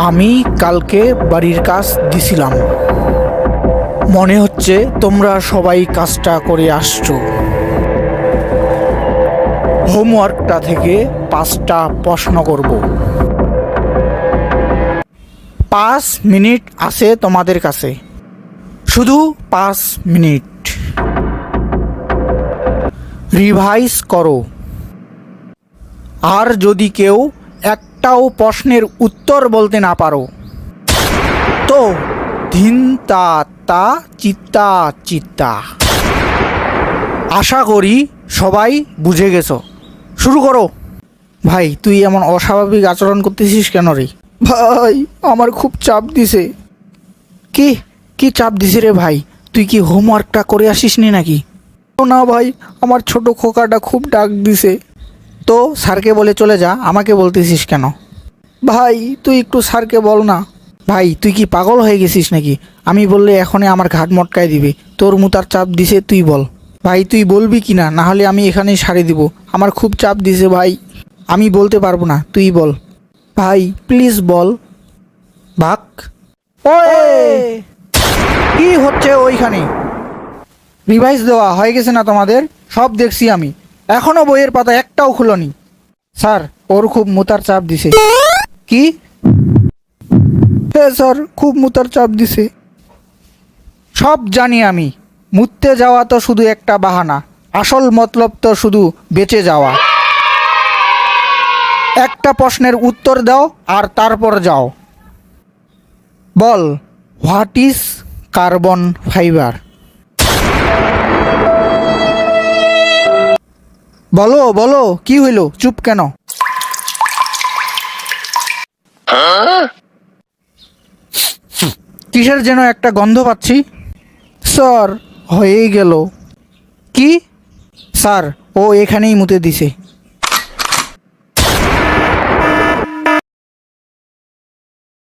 আমি কালকে বাড়ির কাজ দিছিলাম। মনে হচ্ছে তোমরা সবাই কাজটা করে আসছো। হোমওয়ার্কটা থেকে 5টা প্রশ্ন করব। 5 মিনিট আছে তোমাদের কাছে, শুধু 5 মিনিট। রিভাইজ করো। আর যদি কেউ একটাও প্রশ্নের উত্তর বলতে না পারো তো ধিনতা তা চিত্তা চিত্তা। আশা করি সবাই বুঝে গেছো। শুরু করো। ভাই তুই এমন অস্বাভাবিক আচরণ করতেছিস কেন রে? ভাই আমার খুব চাপ দিছে। কি কি চাপ দিছে রে ভাই? তুই কি হোমওয়ার্কটা করে আসিসনি নাকি? না ভাই, আমার ছোট খোকাটা খুব ডাক দিছে। তো স্যারকে বলে চলে যা, আমাকে বলতেছিস কেন? ভাই তুই একটু স্যারকে বল না। ভাই তুই কি পাগল হয়ে গেছিস নাকি? আমি বললে এখনই আমার ঘাট মটকায় দিবে। তোর মুতার চাপ দিছে, তুই বল। ভাই তুই বলবি কি না, নাহলে আমি এখানেই সারি দিব। আমার খুব চাপ দিছে ভাই, আমি বলতে পারবো না, তুই বল। ভাই প্লিজ বল। ভাগ। ওয়ে, কি হচ্ছে ওইখানে? রিভাইজ দেওয়া হয়ে গেছে না তোমাদের? সব দেখছি আমি, এখনো বইয়ের পাতা একটাও খুলোনি। স্যার ওর খুব মুতার চাপ দিছে। কি? হ্যাঁ স্যার, খুব মুতার চাপ দিছে। সব জানি আমি, মুততে যাওয়া তো শুধু একটা বাহানা, আসল মতলব তো শুধু বেঁচে যাওয়া। একটা প্রশ্নের উত্তর দাও আর তারপর যাও। বল, হোয়াট ইজ কার্বন ফাইবার? বলো বলো, কি হইল, চুপ কেন? কিসের যেন একটা গন্ধ পাচ্ছি। স্যার হয়েই গেল। কি? স্যার ও এখানেই মুতে দিছে।